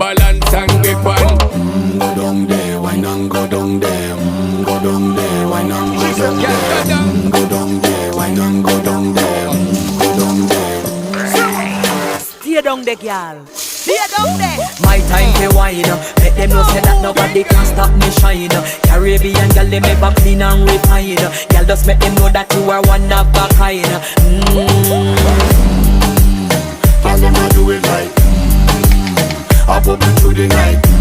balance and grip on. Go down there, wine and go down there. Go down there, wine and go down there. Go down there, wine and go down there. Go down there. Stay down there, girl. Stay down there. My time to wine. Let them know say that nobody can stop me shine. Caribbean girl, they make up clean and refine. Girl, just make them know that you are one of a kind. Girl, them a do it right. I bubble through the night.